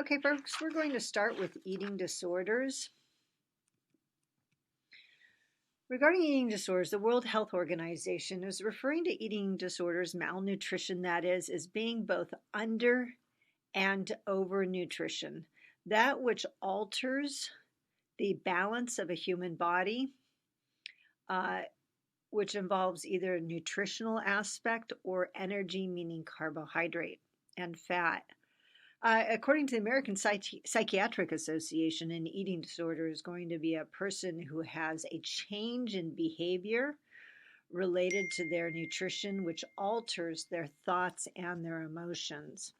Okay, folks, we're going to start with eating disorders. Regarding eating disorders, the World Health Organization is referring to eating disorders, malnutrition that is, as being both under and over nutrition, that which alters the balance of a human body, which involves either a nutritional aspect or energy, meaning carbohydrate and fat. According to the American Psychiatric Association, an eating disorder is going to be a person who has a change in behavior related to their nutrition, which alters their thoughts and their emotions.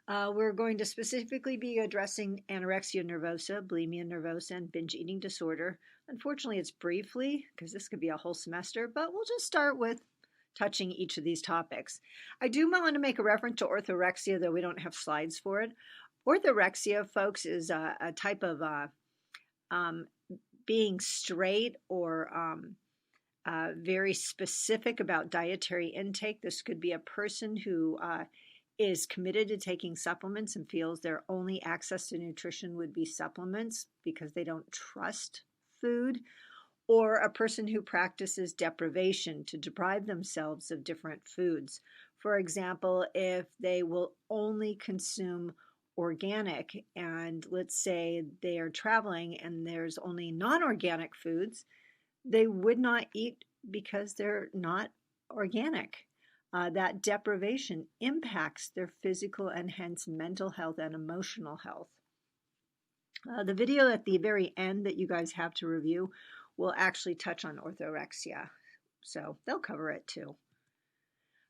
We're going to specifically be addressing anorexia nervosa, bulimia nervosa, and binge eating disorder. Unfortunately, it's briefly, because this could be a whole semester, but we'll just start with touching each of these topics. I do want to make a reference to orthorexia, though we don't have slides for it. Orthorexia, folks, is a type of being straight or very specific about dietary intake. This could be a person who is committed to taking supplements and feels their only access to nutrition would be supplements because they don't trust food, or a person who practices deprivation to deprive themselves of different foods. For example, if they will only consume organic, and let's say they are traveling and there's only non-organic foods, they would not eat because they're not organic. That deprivation impacts their physical and hence mental health and emotional health. The video at the very end that you guys have to review will actually touch on orthorexia, so they'll cover it too.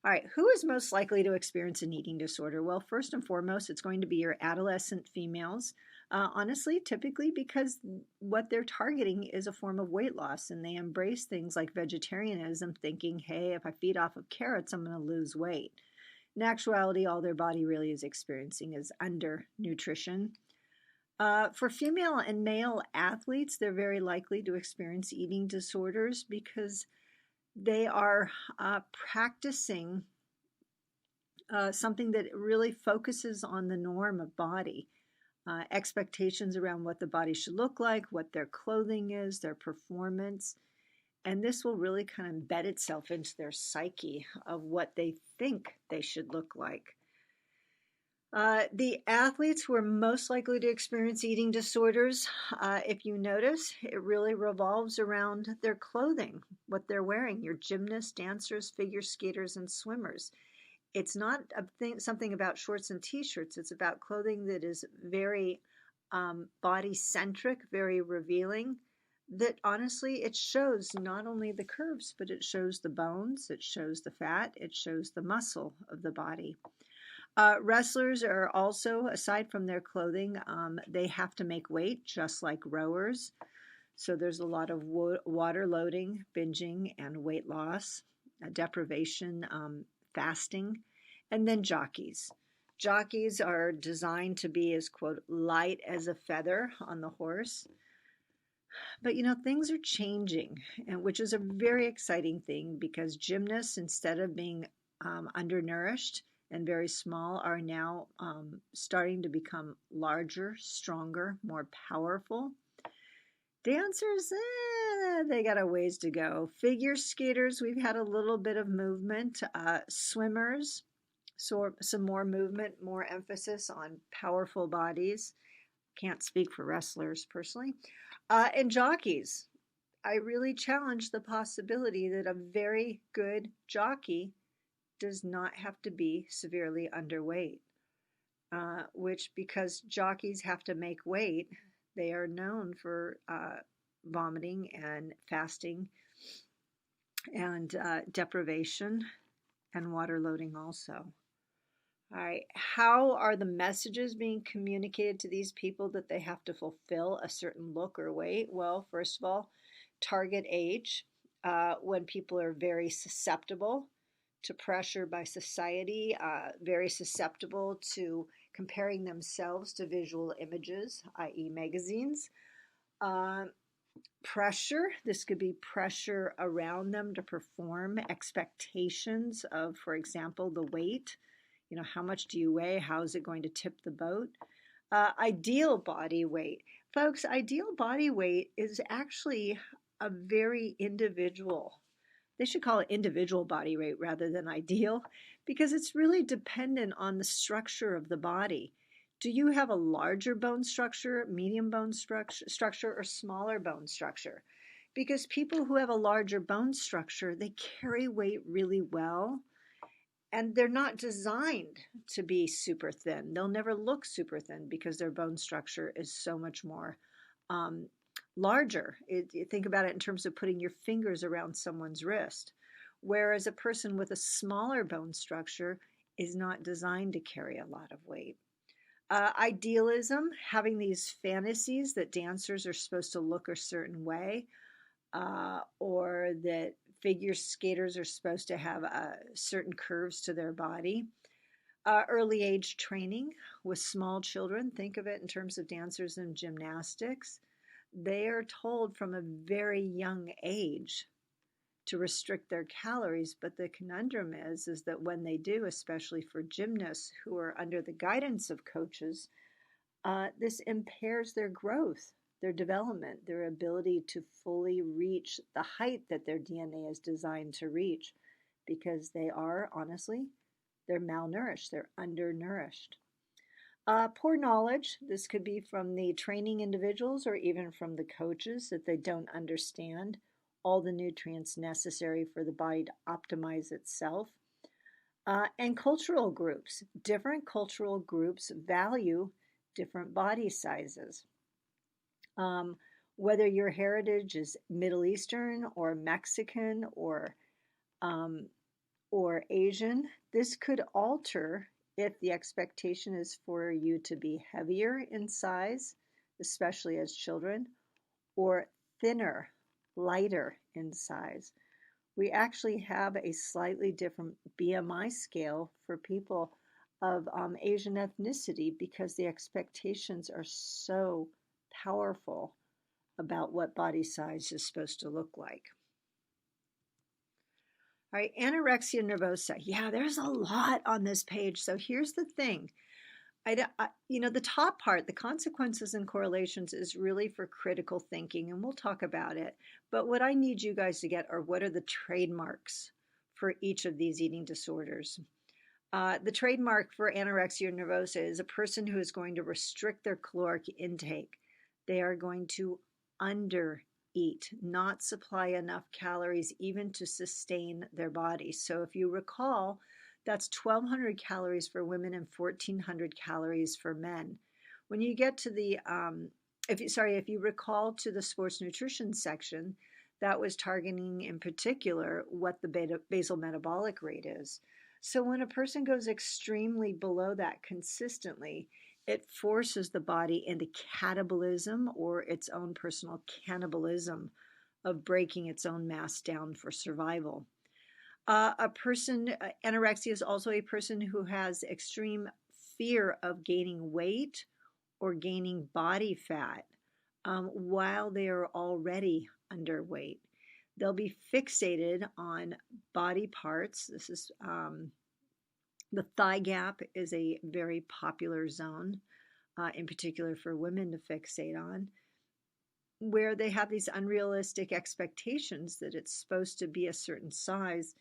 All right, who is most likely to experience an eating disorder? Well, first and foremost, it's going to be your adolescent females. Honestly, typically because what they're targeting is a form of weight loss, and they embrace things like vegetarianism, thinking, hey, if I feed off of carrots, I'm going to lose weight. In actuality, all their body really is experiencing is undernutrition. For female and male athletes, they're very likely to experience eating disorders because they are practicing something that really focuses on the norm of body, expectations around what the body should look like, what their clothing is, their performance, and this will really kind of embed itself into their psyche of what they think they should look like. The athletes who are most likely to experience eating disorders, if you notice, it really revolves around their clothing, what they're wearing, your gymnasts, dancers, figure skaters, and swimmers. It's not something about shorts and t-shirts. It's about clothing that is very body-centric, very revealing, that honestly, it shows not only the curves, but it shows the bones, it shows the fat, it shows the muscle of the body. Wrestlers are also, aside from their clothing, they have to make weight just like rowers. So there's a lot of water loading, binging, and weight loss, deprivation, fasting, and then jockeys. Jockeys are designed to be as, quote, light as a feather on the horse. But you know, things are changing, and which is a very exciting thing because gymnasts, instead of being undernourished and very small, are now starting to become larger, stronger, more powerful. Dancers, they got a ways to go. Figure skaters, we've had a little bit of movement. Swimmers, so some more movement, more emphasis on powerful bodies. Can't speak for wrestlers personally. And jockeys, I really challenge the possibility that a very good jockey does not have to be severely underweight, which because jockeys have to make weight, they are known for vomiting and fasting and deprivation and water loading also. All right, how are the messages being communicated to these people that they have to fulfill a certain look or weight? Well, first of all, target age, when people are very susceptible to pressure by society, very susceptible to comparing themselves to visual images, i.e. magazines. Pressure, this could be pressure around them to perform, expectations of, for example, the weight. How much do you weigh? How is it going to tip the boat? Ideal body weight. Folks, ideal body weight is actually a very individual. They should call it individual body weight rather than ideal, because it's really dependent on the structure of the body. Do you have a larger bone structure, medium bone structure, or smaller bone structure? Because people who have a larger bone structure, they carry weight really well, and they're not designed to be super thin. They'll never look super thin because their bone structure is so much more larger. Think about it in terms of putting your fingers around someone's wrist, whereas a person with a smaller bone structure is not designed to carry a lot of weight. Idealism, having these fantasies that dancers are supposed to look a certain way, or that figure skaters are supposed to have certain curves to their body. Early age training with small children, think of it in terms of dancers in gymnastics. They are told from a very young age to restrict their calories, but the conundrum is that when they do, especially for gymnasts who are under the guidance of coaches, this impairs their growth, their development, their ability to fully reach the height that their DNA is designed to reach, because they are, honestly, they're malnourished, they're undernourished. Poor knowledge, this could be from the training individuals or even from the coaches, that they don't understand all the nutrients necessary for the body to optimize itself. And cultural groups. Different cultural groups value different body sizes. Whether your heritage is Middle Eastern or Mexican or Asian, this could alter if the expectation is for you to be heavier in size, especially as children, or thinner, lighter in size. We actually have a slightly different BMI scale for people of Asian ethnicity because the expectations are so powerful about what body size is supposed to look like. All right, anorexia nervosa. Yeah, there's a lot on this page. So here's the thing. The top part, the consequences and correlations, is really for critical thinking, and we'll talk about it. But what I need you guys to get are what are the trademarks for each of these eating disorders. The trademark for anorexia nervosa is a person who is going to restrict their caloric intake. They are going to undereat, not supply enough calories even to sustain their body. So if you recall, that's 1,200 calories for women and 1,400 calories for men. When you get to the, if you recall to the sports nutrition section, that was targeting in particular what the basal metabolic rate is. So when a person goes extremely below that consistently, it forces the body into catabolism, or its own personal cannibalism of breaking its own mass down for survival. Anorexia is also a person who has extreme fear of gaining weight or gaining body fat while they are already underweight. They'll be fixated on body parts. This is the thigh gap is a very popular zone, in particular for women to fixate on, where they have these unrealistic expectations that it's supposed to be a certain size,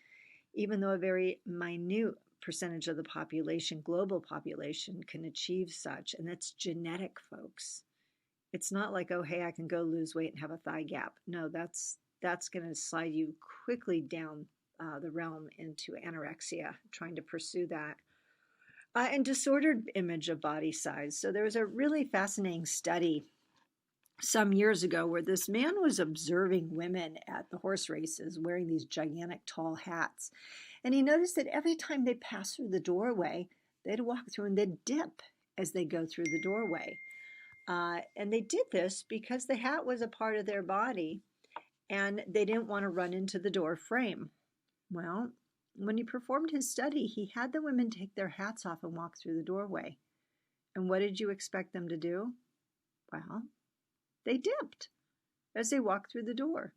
even though a very minute percentage of the population, global population, can achieve such. And that's genetic, folks. It's not like, oh, hey, I can go lose weight and have a thigh gap. No, that's going to slide you quickly down the realm into anorexia, trying to pursue that. And disordered image of body size. So there was a really fascinating study some years ago where this man was observing women at the horse races wearing these gigantic tall hats. And he noticed that every time they passed through the doorway, they'd walk through and they'd dip as they go through the doorway. And they did this because the hat was a part of their body and they didn't want to run into the door frame. Well, when he performed his study, he had the women take their hats off and walk through the doorway. And what did you expect them to do? Well, they dipped as they walked through the door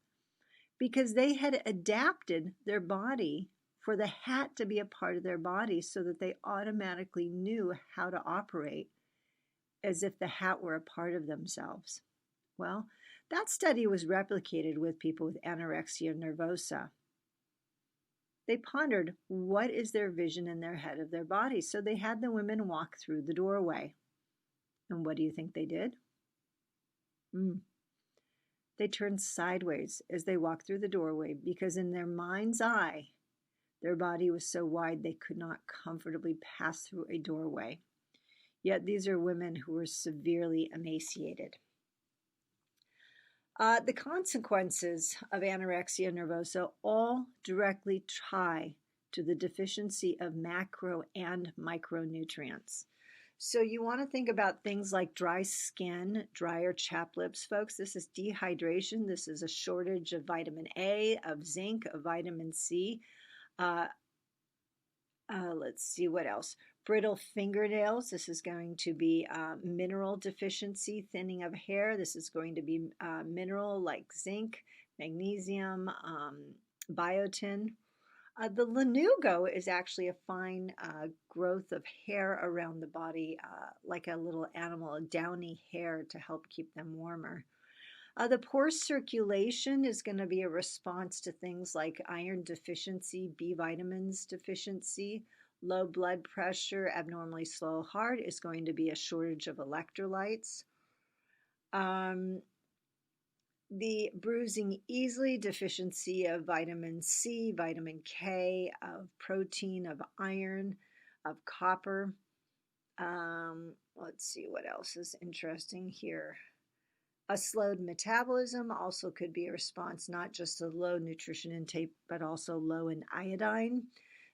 because they had adapted their body for the hat to be a part of their body so that they automatically knew how to operate as if the hat were a part of themselves. Well, that study was replicated with people with anorexia nervosa. They pondered what is their vision in their head of their body. So they had the women walk through the doorway. And what do you think they did? They turned sideways as they walked through the doorway because in their mind's eye, their body was so wide they could not comfortably pass through a doorway. Yet these are women who were severely emaciated. The consequences of anorexia nervosa all directly tie to the deficiency of macro and micronutrients. So you want to think about things like dry skin, dry or chapped lips, folks. This is dehydration. This is a shortage of vitamin A, of zinc, of vitamin C. Let's see what else. Brittle fingernails. This is going to be mineral deficiency, thinning of hair. This is going to be mineral like zinc, magnesium, biotin. The lanugo is actually a fine growth of hair around the body, like a little animal, a downy hair to help keep them warmer. The poor circulation is going to be a response to things like iron deficiency, B vitamins deficiency, low blood pressure, abnormally slow heart is going to be a shortage of electrolytes. The bruising easily deficiency of vitamin C, vitamin K, of protein, of iron, of copper. Let's see what else is interesting here. A slowed metabolism also could be a response not just to low nutrition intake, but also low in iodine.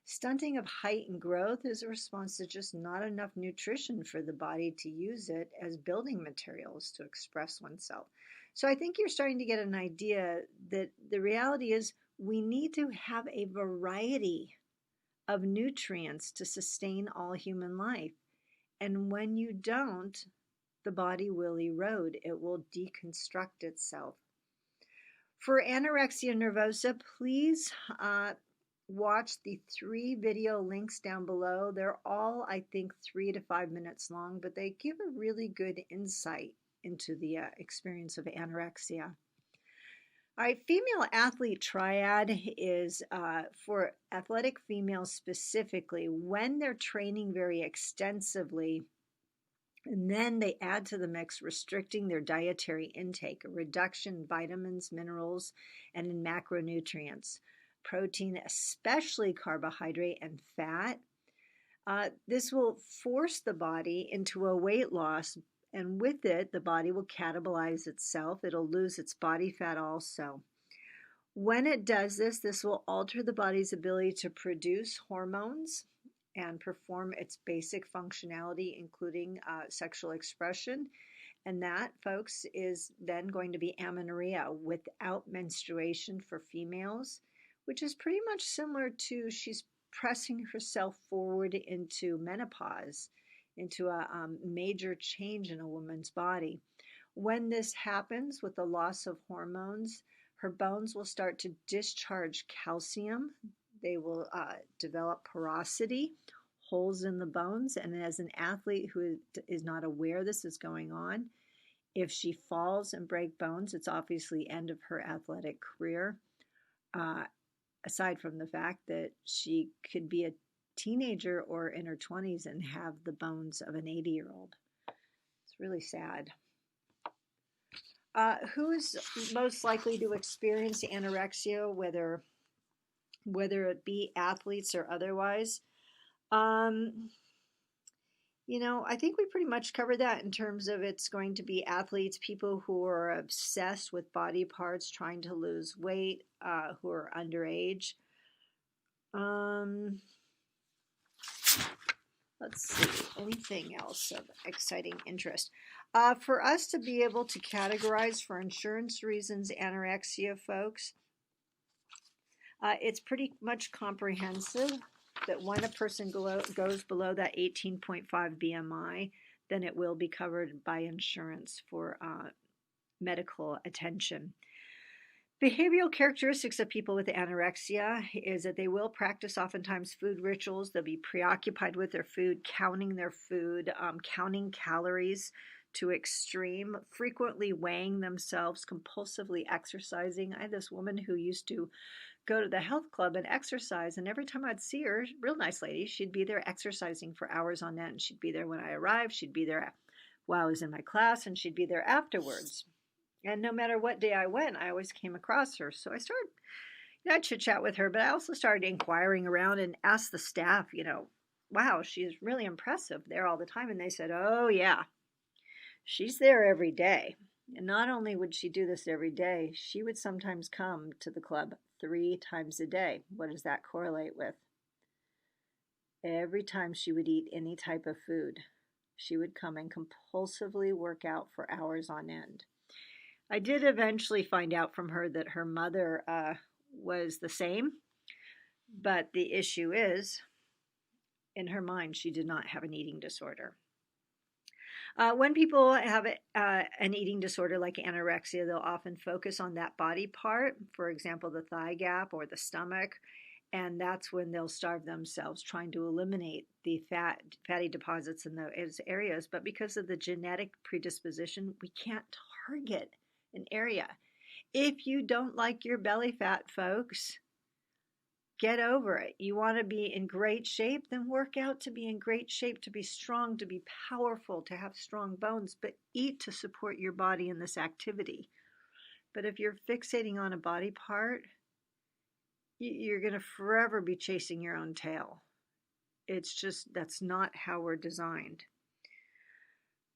Stunting of height and growth is a response to just not enough nutrition for the body to use it as building materials to express oneself. So I think you're starting to get an idea that the reality is we need to have a variety of nutrients to sustain all human life. And when you don't, the body will erode. It will deconstruct itself. For anorexia nervosa, please watch the 3 video links down below. They're all, I think, 3 to 5 minutes long, but they give a really good insight into the experience of anorexia. All right, female athlete triad is for athletic females specifically when they're training very extensively, and then they add to the mix restricting their dietary intake, a reduction in vitamins, minerals, and in macronutrients, protein, especially carbohydrate and fat. This will force the body into a weight loss, and with it, the body will catabolize itself. It'll lose its body fat also. When it does this, this will alter the body's ability to produce hormones and perform its basic functionality, including sexual expression. And that, folks, is then going to be amenorrhea, without menstruation for females, which is pretty much similar to she's pressing herself forward into menopause, into a major change in a woman's body. When this happens with the loss of hormones, her bones will start to discharge calcium. They will develop porosity, holes in the bones. And as an athlete who is not aware this is going on, if she falls and breaks bones, it's obviously end of her athletic career. Aside from the fact that she could be a teenager or in her 20s and have the bones of an 80-year-old. It's really sad. Who is most likely to experience anorexia, whether it be athletes or otherwise? I think we pretty much covered that in terms of it's going to be athletes, people who are obsessed with body parts, trying to lose weight, who are underage. Let's see, anything else of exciting interest? For us to be able to categorize for insurance reasons anorexia, folks, it's pretty much comprehensive that when a person goes below that 18.5 BMI, then it will be covered by insurance for medical attention. Behavioral characteristics of people with anorexia is that they will practice oftentimes food rituals. They'll be preoccupied with their food, counting their food, counting calories to extreme, frequently weighing themselves, compulsively exercising. I had this woman who used to go to the health club and exercise, and every time I'd see her, real nice lady, she'd be there exercising for hours on end. She'd be there when I arrived, she'd be there while I was in my class, and she'd be there afterwards. And no matter what day I went, I always came across her. So I started, I'd chit chat with her, but I also started inquiring around and asked the staff, wow, she's really impressive there all the time. And they said, oh, yeah, she's there every day. And not only would she do this every day, she would sometimes come to the club 3 times a day. What does that correlate with? Every time she would eat any type of food, she would come and compulsively work out for hours on end. I did eventually find out from her that her mother was the same, but the issue is, in her mind, she did not have an eating disorder. When people have an eating disorder like anorexia, they'll often focus on that body part, for example, the thigh gap or the stomach, and that's when they'll starve themselves trying to eliminate the fatty deposits in those areas. But because of the genetic predisposition, we can't target an area. If you don't like your belly fat, folks, get over it. You want to be in great shape, then work out to be in great shape, to be strong, to be powerful, to have strong bones, but eat to support your body in this activity. But if you're fixating on a body part, you're going to forever be chasing your own tail. It's just, that's not how we're designed.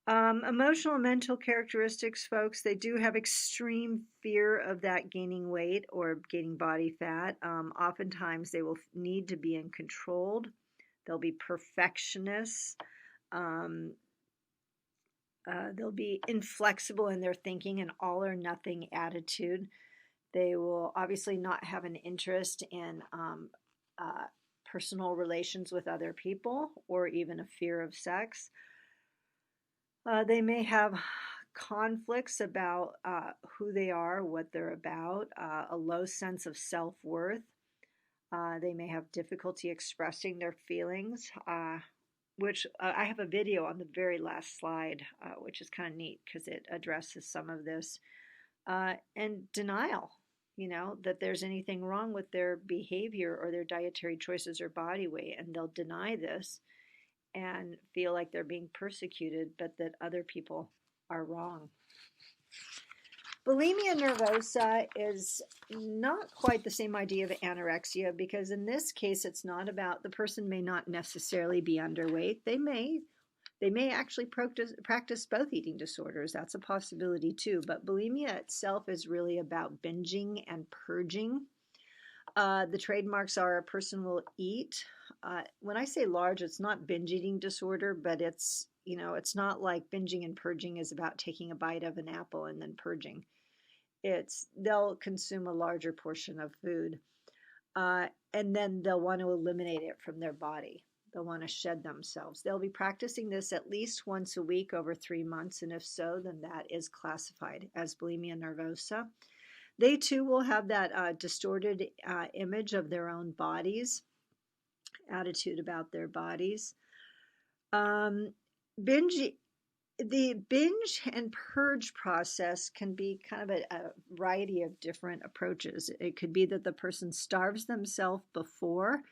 Emotional and mental characteristics, folks, they do have extreme fear of that gaining weight or gaining body fat. Oftentimes they will need to be controlled. They'll be perfectionists. They'll be inflexible in their thinking, an all or nothing attitude. They will obviously not have an interest in personal relations with other people or even a fear of sex. They may have conflicts about who they are, what they're about, a low sense of self-worth. They may have difficulty expressing their feelings, which I have a video on the very last slide, which is kind of neat because it addresses some of this. And denial, that there's anything wrong with their behavior or their dietary choices or body weight, and they'll deny this and feel like they're being persecuted, but that other people are wrong. Bulimia nervosa is not quite the same idea of anorexia, because in this case it's not about, the person may not necessarily be underweight. They may actually practice both eating disorders. That's a possibility too. But bulimia itself is really about binging and purging. The trademarks are a person will eat. When I say large, it's not binge eating disorder, but it's not like binging and purging is about taking a bite of an apple and then purging. They'll consume a larger portion of food, and then they'll want to eliminate it from their body. They'll want to shed themselves. They'll be practicing this at least once a week over 3 months, and if so, then that is classified as bulimia nervosa. They too will have that distorted image of their own bodies, attitude about their bodies. The binge and purge process can be kind of a variety of different approaches. It could be that the person starves themselves before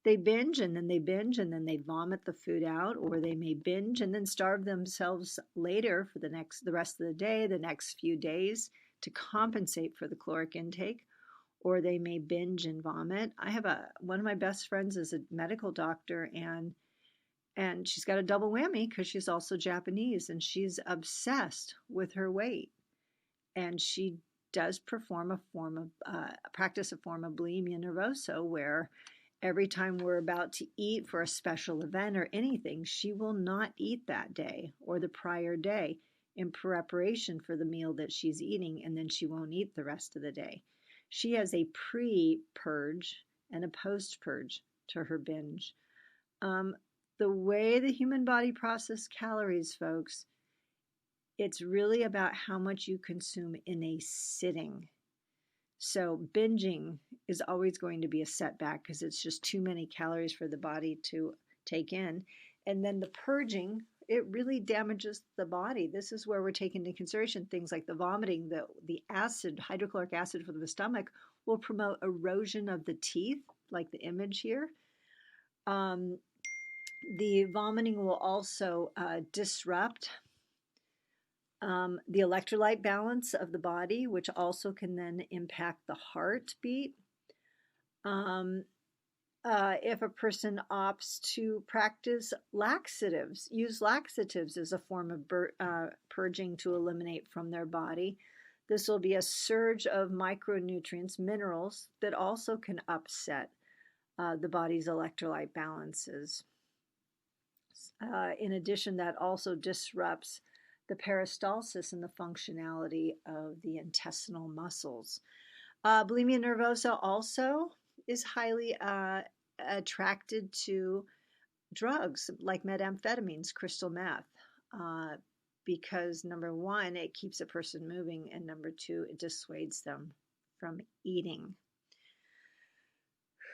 they binge, and then they binge, and then they vomit the food out, or they may binge and then starve themselves later for the rest of the day, the next few days, to compensate for the caloric intake, or they may binge and vomit. I have one of my best friends is a medical doctor, and she's got a double whammy because she's also Japanese, and she's obsessed with her weight, and she does practice a form of bulimia nervosa, where every time we're about to eat for a special event or anything, she will not eat that day or the prior day in preparation for the meal that she's eating, and then she won't eat the rest of the day. She has a pre-purge and a post-purge to her binge. The way the human body processes calories, folks, it's really about how much you consume in a sitting. So binging is always going to be a setback because it's just too many calories for the body to take in. And then the purging, it really damages the body. This is where we're taking into consideration things like the vomiting, the acid, hydrochloric acid from the stomach will promote erosion of the teeth, like the image here. Um, the vomiting will also disrupt the electrolyte balance of the body, which also can then impact the heartbeat. Um, if a person opts to practice laxatives, use laxatives as a form of purging to eliminate from their body, this will be a surge of micronutrients, minerals, that also can upset the body's electrolyte balances. In addition, that also disrupts the peristalsis and the functionality of the intestinal muscles. Bulimia nervosa also is highly attracted to drugs like methamphetamines, crystal meth, because number one, it keeps a person moving, and number two, it dissuades them from eating.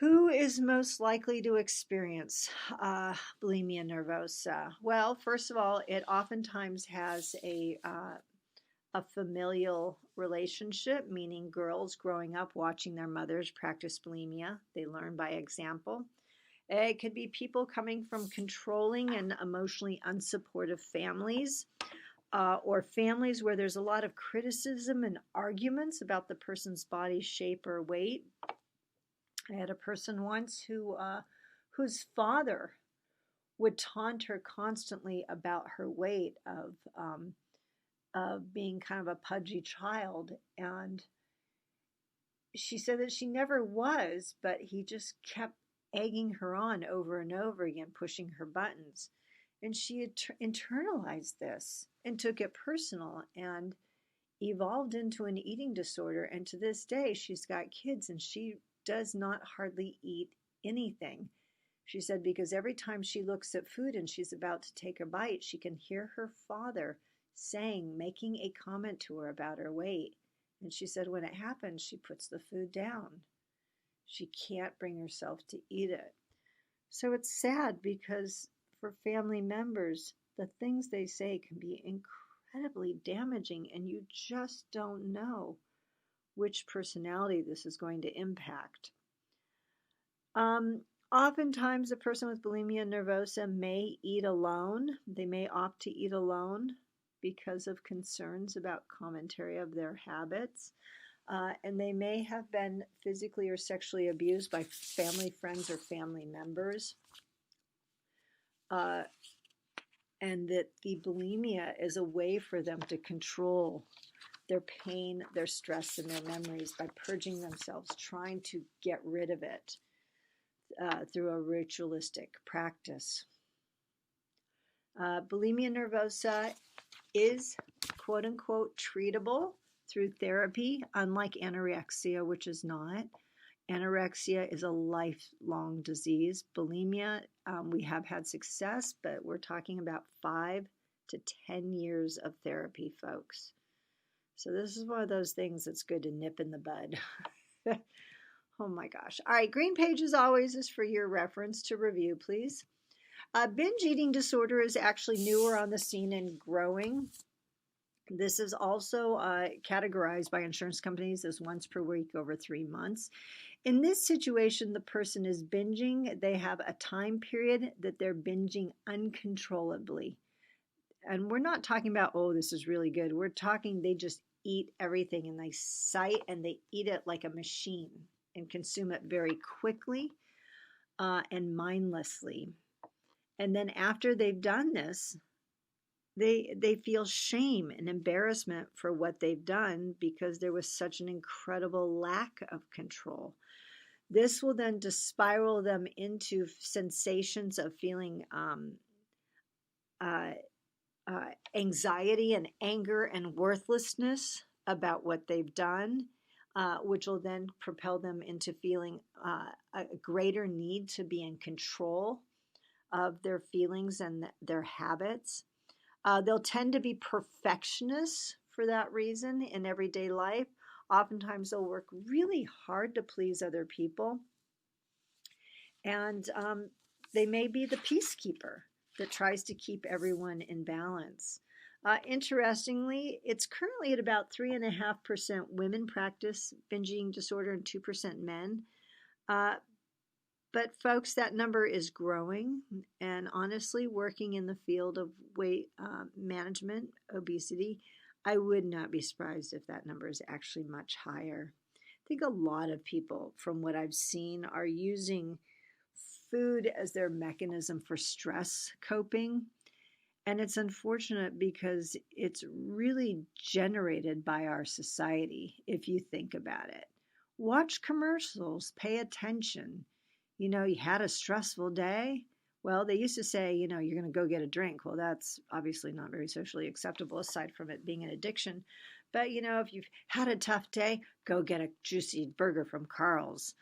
Who is most likely to experience bulimia nervosa? Well, first of all, it oftentimes has a familial relationship, meaning girls growing up watching their mothers practice bulimia. They learn by example. It could be people coming from controlling and emotionally unsupportive families, or families where there's a lot of criticism and arguments about the person's body shape or weight. I had a person once whose father would taunt her constantly about her weight, of being kind of a pudgy child, and she said that she never was, but he just kept egging her on over and over again, pushing her buttons. And she had internalized this and took it personal and evolved into an eating disorder. And to this day, she's got kids and she does not hardly eat anything. She said because every time she looks at food and she's about to take a bite, she can hear her father making a comment to her about her weight. And she said when it happens, she puts the food down. She can't bring herself to eat it. So it's sad because for family members, the things they say can be incredibly damaging, and you just don't know which personality this is going to impact. Oftentimes, a person with bulimia nervosa may eat alone. They may opt to eat alone because of concerns about commentary of their habits. And they may have been physically or sexually abused by family, friends, or family members. And that the bulimia is a way for them to control their pain, their stress, and their memories by purging themselves, trying to get rid of it through a ritualistic practice. Bulimia nervosa is quote unquote treatable through therapy, unlike anorexia, which is not. Anorexia is a lifelong disease. Bulimia, we have had success, but we're talking about 5 to 10 years of therapy, folks. So this is one of those things that's good to nip in the bud. Oh my gosh. All right, Green Page as always is for your reference to review, please. Binge eating disorder is actually newer on the scene and growing. This is also categorized by insurance companies as once per week over 3 months. In this situation, the person is binging. They have a time period that they're binging uncontrollably. And we're not talking about, oh, this is really good. We're talking they just eat everything and they sight and they eat it like a machine and consume it very quickly and mindlessly. And then after they've done this, they feel shame and embarrassment for what they've done because there was such an incredible lack of control. This will then spiral them into sensations of feeling anxiety and anger and worthlessness about what they've done, which will then propel them into feeling a greater need to be in control of their feelings and their habits. They'll tend to be perfectionists for that reason in everyday life, Oftentimes they'll work really hard to please other people, and they may be the peacekeeper that tries to keep everyone in balance. Interestingly, it's currently at about 3.5% women practice binge eating disorder and 2% men. But folks, that number is growing, and honestly, working in the field of weight management, obesity, I would not be surprised if that number is actually much higher. I think a lot of people, from what I've seen, are using food as their mechanism for stress coping. And it's unfortunate because it's really generated by our society, if you think about it. Watch commercials, pay attention. You know, you had a stressful day. Well, they used to say, you know, you're going to go get a drink. Well, that's obviously not very socially acceptable, aside from it being an addiction. But, you know, if you've had a tough day, go get a juicy burger from Carl's.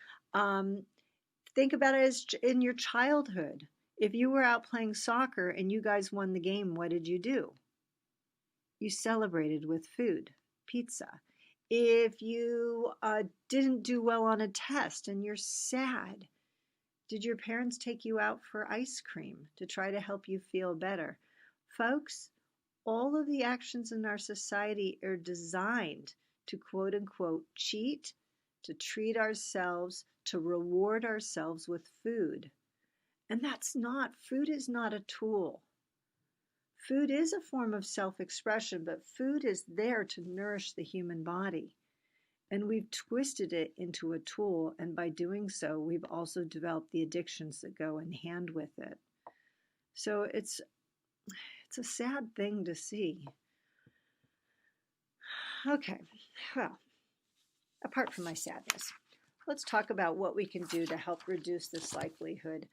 Think about it as in your childhood. If you were out playing soccer and you guys won the game, what did you do? You celebrated with food, pizza. If you didn't do well on a test and you're sad, did your parents take you out for ice cream to try to help you feel better? Folks, all of the actions in our society are designed to quote unquote cheat, to treat ourselves, to reward ourselves with food. And food is not a tool. Food is a form of self-expression, but food is there to nourish the human body. And we've twisted it into a tool, and by doing so, we've also developed the addictions that go in hand with it. So it's a sad thing to see. Okay, well, apart from my sadness, let's talk about what we can do to help reduce this likelihood.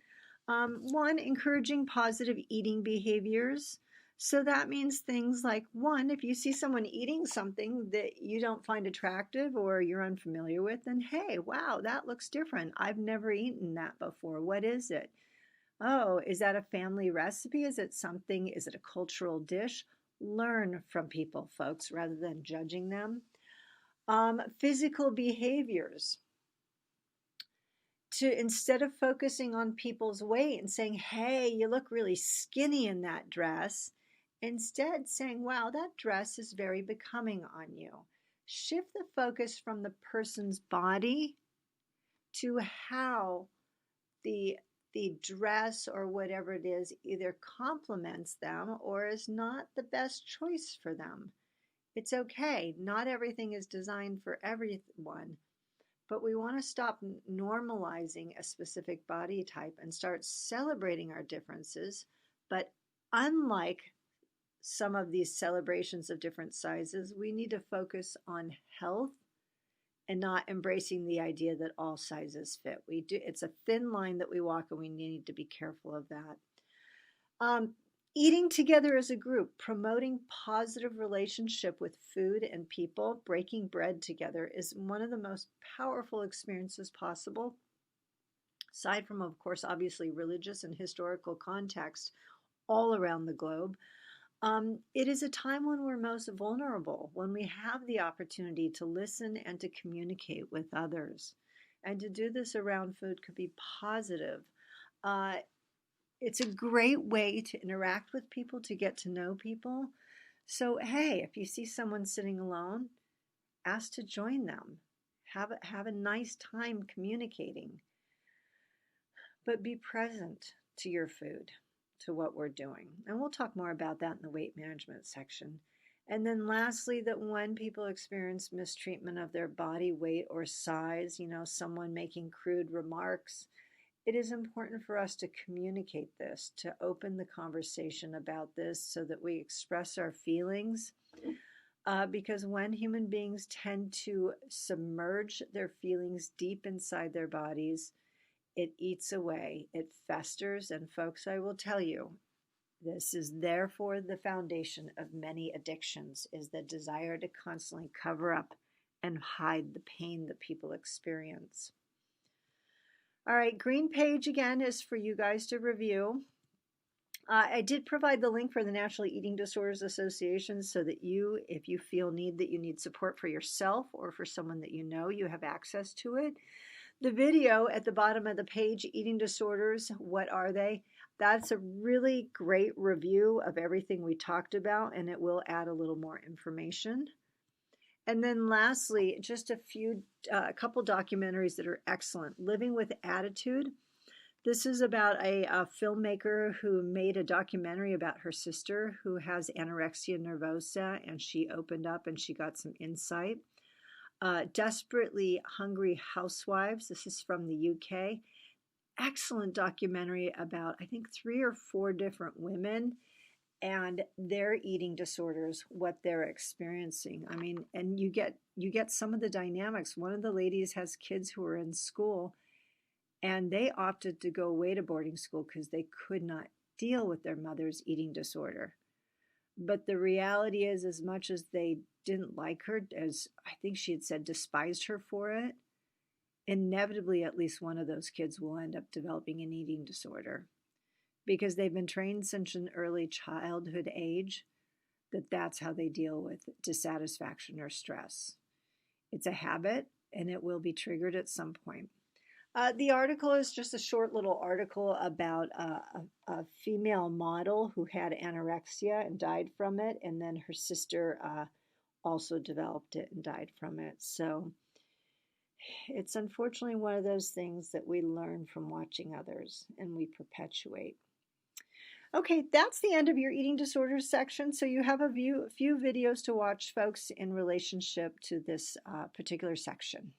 One, encouraging positive eating behaviors. So that means things like, one, if you see someone eating something that you don't find attractive or you're unfamiliar with, then hey, wow, that looks different. I've never eaten that before. What is it? Oh, is that a family recipe? Is it a cultural dish? Learn from people, folks, rather than judging them. Physical behaviors. Instead of focusing on people's weight and saying, hey, you look really skinny in that dress, instead saying, wow, that dress is very becoming on you. Shift the focus from the person's body to how the dress or whatever it is either complements them or is not the best choice for them. It's okay. Not everything is designed for everyone. But we want to stop normalizing a specific body type and start celebrating our differences. But unlike some of these celebrations of different sizes, we need to focus on health and not embracing the idea that all sizes fit. It's a thin line that we walk, and we need to be careful of that. Eating together as a group, promoting positive relationship with food and people, breaking bread together is one of the most powerful experiences possible. Aside from, of course, obviously religious and historical context all around the globe, it is a time when we're most vulnerable, when we have the opportunity to listen and to communicate with others. And to do this around food could be positive. It's a great way to interact with people, to get to know people. So, hey, if you see someone sitting alone, ask to join them. Have a nice time communicating. But be present to your food, to what we're doing. And we'll talk more about that in the weight management section. And then lastly, that when people experience mistreatment of their body weight or size, someone making crude remarks, it is important for us to communicate this, to open the conversation about this so that we express our feelings. Because when human beings tend to submerge their feelings deep inside their bodies, it eats away, it festers. And folks, I will tell you, this is therefore the foundation of many addictions, is the desire to constantly cover up and hide the pain that people experience. All right, green page again is for you guys to review. I did provide the link for the National Eating Disorders Association so that you, if you feel that you need support for yourself or for someone that you know, you have access to it. The video at the bottom of the page, Eating Disorders, What Are They? That's a really great review of everything we talked about, and it will add a little more information. And then lastly, just a couple documentaries that are excellent. Living with Attitude. This is about a filmmaker who made a documentary about her sister who has anorexia nervosa, and she opened up and she got some insight. Desperately Hungry Housewives. This is from the UK. Excellent documentary about, I think, 3 or 4 different women and their eating disorders, what they're experiencing. I mean, and you get some of the dynamics. One of the ladies has kids who are in school, and they opted to go away to boarding school because they could not deal with their mother's eating disorder. But the reality is, as much as they didn't like her, as I think she had said, despised her for it, inevitably at least one of those kids will end up developing an eating disorder because they've been trained since an early childhood age that that's how they deal with dissatisfaction or stress. It's a habit, and it will be triggered at some point. The article is just a short little article about a female model who had anorexia and died from it, and then her sister also developed it and died from it. So it's unfortunately one of those things that we learn from watching others and we perpetuate. Okay, that's the end of your eating disorders section. So you have a few videos to watch, folks, in relationship to this particular section.